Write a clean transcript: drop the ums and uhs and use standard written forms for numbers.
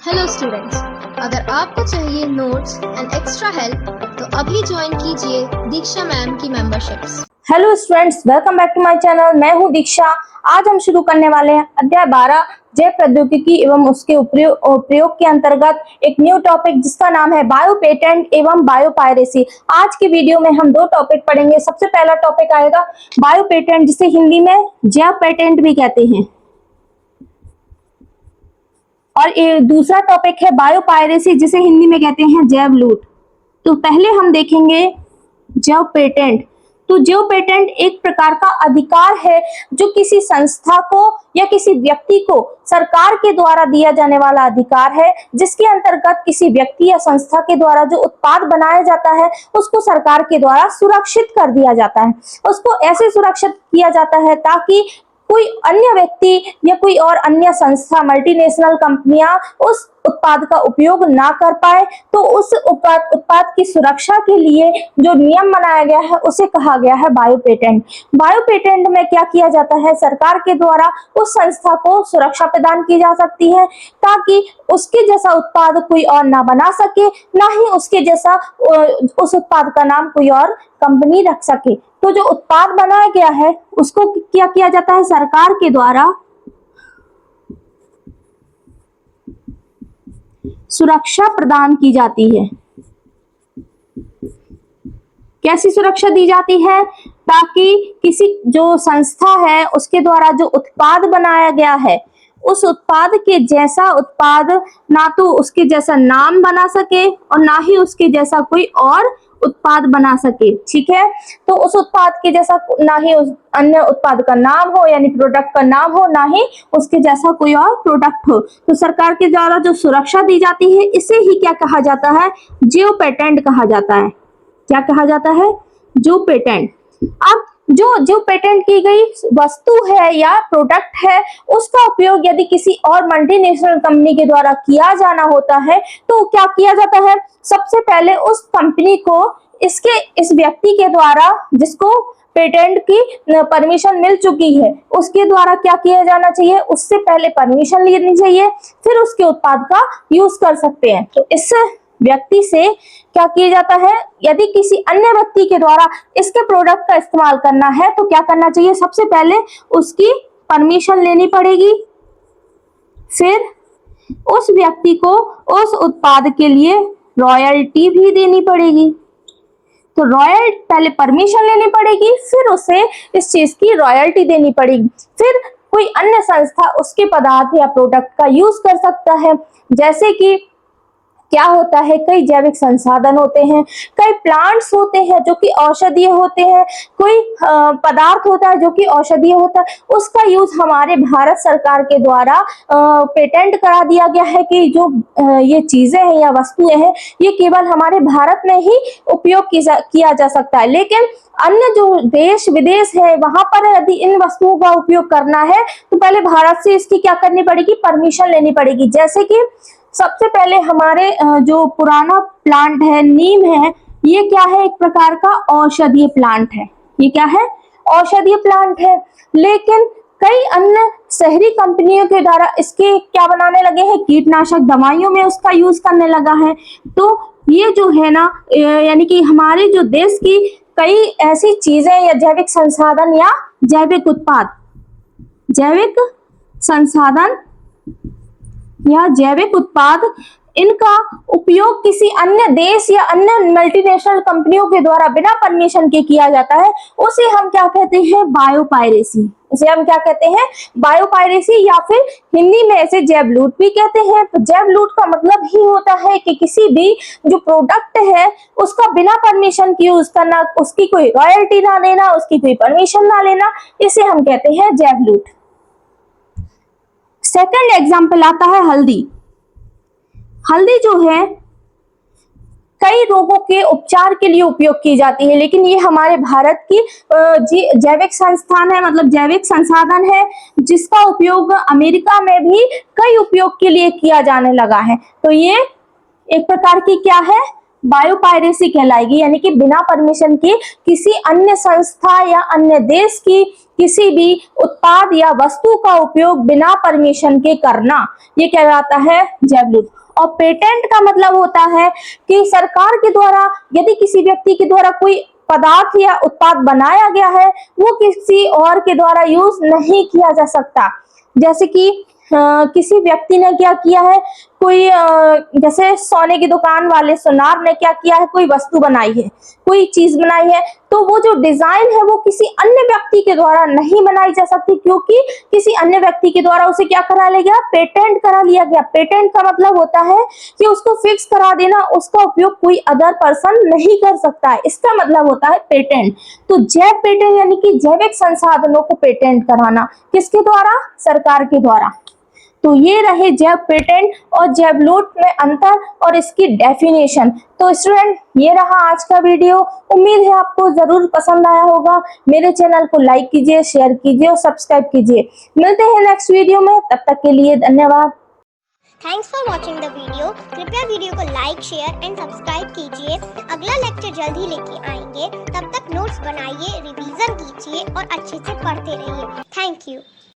Hello students, अगर आपको चाहिए नोट्स एंड एक्स्ट्रा हेल्प तो अभी ज्वाइन कीजिए दीक्षा मैम की memberships. Hello students, welcome back to my channel. मैं हूं दीक्षा। आज हम शुरू करने वाले हैं अध्याय 12 जैव प्रौद्योगिकी एवं उसके प्रयोग के अंतर्गत एक न्यू टॉपिक जिसका नाम है बायो पेटेंट एवं बायो पायरेसी। आज की वीडियो में हम दो टॉपिक पढ़ेंगे। सबसे पहला टॉपिक आएगा बायो पेटेंट, जिसे हिंदी में जैव पेटेंट भी कहते हैं, और दूसरा टॉपिक है बायो पायरेसी, जिसे हिंदी में कहते हैं जैव लूट। तो पहले हम देखेंगे जैव पेटेंट। तो जैव पेटेंट एक प्रकार का अधिकार है जो किसी संस्था को या किसी व्यक्ति को सरकार के द्वारा दिया जाने वाला अधिकार है, जिसके अंतर्गत किसी व्यक्ति या संस्था के द्वारा जो उत्पाद बनाया जाता है उसको सरकार के द्वारा सुरक्षित कर दिया जाता है। उसको ऐसे सुरक्षित किया जाता है ताकि कोई अन्य व्यक्ति या कोई और अन्य संस्था, मल्टीनेशनल कंपनियां उस उत्पाद का उपयोग ना कर पाए। तो उस उत्पाद की सुरक्षा के लिए जो नियम बनाया गया है उसे कहा गया है बायो पेटेंट। बायो पेटेंट में क्या किया जाता है, सरकार के द्वारा उस संस्था को सुरक्षा प्रदान की जा सकती है ताकि उसके जैसा उत्पाद कोई और ना बना सके, ना ही उसके जैसा उस उत्पाद का नाम कोई और कंपनी रख सके। तो जो उत्पाद बनाया गया है उसको क्या किया जाता है, सरकार के द्वारा सुरक्षा प्रदान की जाती है। कैसी सुरक्षा दी जाती है, ताकि किसी जो संस्था है उसके द्वारा जो उत्पाद बनाया गया है उस उत्पाद के जैसा उत्पाद ना तो उसके जैसा नाम बना सके और ना ही उसके जैसा कोई और उत्पाद बना सके। ठीक है, तो उस उत्पाद के जैसा ना ही उस अन्य उत्पाद का नाम हो, यानी प्रोडक्ट का नाम हो, ना ही उसके जैसा कोई और प्रोडक्ट हो। तो सरकार के द्वारा जो सुरक्षा दी जाती है इसे ही क्या कहा जाता है, जैव पेटेंट कहा जाता है। क्या कहा जाता है, जैव पेटेंट। अब जो पेटेंट की गई वस्तु है या प्रोडक्ट है उसका उपयोग यदि किसी और मल्टीनेशनल कंपनी के द्वारा किया जाना होता है तो क्या किया जाता है, सबसे पहले उस कंपनी को इस व्यक्ति के द्वारा जिसको पेटेंट की परमिशन मिल चुकी है उसके द्वारा क्या किया जाना चाहिए, उससे पहले परमिशन लेनी चाहिए, फिर उसके उत्पाद का यूज कर सकते हैं। तो इस व्यक्ति से क्या किया जाता है, यदि किसी अन्य व्यक्ति के द्वारा इसके प्रोडक्ट का इस्तेमाल करना है तो क्या करना चाहिए, सबसे पहले उसकी परमिशन लेनी पड़ेगी, फिर उस व्यक्ति को उस उत्पाद के लिए रॉयल्टी भी देनी पड़ेगी। तो पहले परमिशन लेनी पड़ेगी, फिर उसे इस चीज की रॉयल्टी देनी पड़ेगी, फिर कोई अन्य संस्था उसके पदार्थ या प्रोडक्ट का यूज कर सकता है। जैसे कि क्या होता है, कई जैविक संसाधन होते हैं, कई प्लांट्स होते हैं जो कि औषधीय होते हैं, कोई पदार्थ होता है जो कि औषधीय होता है, उसका यूज हमारे भारत सरकार के द्वारा पेटेंट करा दिया गया है कि जो ये चीजें हैं या वस्तुएं हैं ये केवल हमारे भारत में ही उपयोग किया जा सकता है। लेकिन अन्य जो देश विदेश है वहां पर यदि इन वस्तुओं का उपयोग करना है तो पहले भारत से इसकी क्या करनी पड़ेगी, परमिशन लेनी पड़ेगी। जैसे कि सबसे पहले हमारे जो पुराना प्लांट है, नीम है, ये क्या है, एक प्रकार का औषधीय प्लांट है। ये क्या है, औषधीय प्लांट है। लेकिन कई अन्य शहरी कंपनियों के द्वारा इसके क्या बनाने लगे हैं, कीटनाशक दवाइयों में उसका यूज करने लगा है। तो ये जो है ना, यानी कि हमारे जो देश की कई ऐसी चीजें या जैविक संसाधन या जैविक उत्पाद, जैविक संसाधन या जैविक उत्पाद, इनका उपयोग किसी अन्य देश या अन्य मल्टीनेशनल कंपनियों के द्वारा बिना परमिशन के किया जाता है, उसे हम क्या कहते हैं, बायो पायरेसी। उसे हम क्या कहते हैं, बायो पायरेसी, या फिर हिंदी में इसे जैव लूट भी कहते हैं। तो जैव लूट का मतलब ही होता है कि किसी भी जो प्रोडक्ट है उसका बिना परमिशन के यूज करना, उसकी कोई रॉयल्टी ना लेना, उसकी कोई परमिशन ना लेना, इसे हम कहते हैं जैव लूट। सेकंड एग्जाम्पल आता है हल्दी। हल्दी जो है कई रोगों के उपचार के लिए उपयोग की जाती है, लेकिन ये हमारे भारत की जैविक संस्थान है, मतलब जैविक संसाधन है, जिसका उपयोग अमेरिका में भी कई उपयोग के लिए किया जाने लगा है। तो ये एक प्रकार की क्या है, बायोपायरेसी कहलाएगी, यानी कि बिना परमिशन के किसी अन्य संस्था या अन्य देश की किसी भी उत्पाद या वस्तु का उपयोग बिना परमिशन के करना, ये कहलाता है जैव लूट। और पेटेंट का मतलब होता है कि सरकार के द्वारा यदि किसी व्यक्ति के द्वारा कोई पदार्थ या उत्पाद बनाया गया है, वो किसी और के द्वारा यूज नहीं किया जा सकता। जैसे कि किसी व्यक्ति ने क्या किया है, कोई जैसे सोने की दुकान वाले सुनार ने क्या किया है, कोई वस्तु बनाई है, कोई चीज बनाई है, तो वो जो डिजाइन है वो किसी अन्य व्यक्ति के द्वारा नहीं बनाई जा सकती, क्योंकि किसी अन्य व्यक्ति के द्वारा उसे क्या करा लिया गया, पेटेंट करा लिया गया। पेटेंट का मतलब होता है कि उसको फिक्स करा देना, उसका उपयोग कोई अदर पर्सन नहीं कर सकता है, इसका मतलब होता है पेटेंट। तो जैव पेटेंट यानी कि जैविक संसाधनों को पेटेंट कराना, किसके द्वारा, सरकार के द्वारा। तो ये रहे जैव पेटेंट और जैव लूट में अंतर और इसकी डेफिनेशन। तो स्टूडेंट, ये रहा आज का वीडियो। उम्मीद है आपको जरूर पसंद आया होगा। मेरे चैनल को लाइक कीजिए, शेयर कीजिए और सब्सक्राइब कीजिए। मिलते हैं नेक्स्ट वीडियो में, तब तक के लिए धन्यवाद। Thanks for watching the video. कृपया वीडियो को लाइक, शेयर एंड सब्सक्राइब कीजिए। अगला लेक्चर जल्द ही लेके आएंगे। तब तक नोट्स बनाइए, रिवीजन कीजिए और अच्छे से पढ़ते रहिए। Thank you.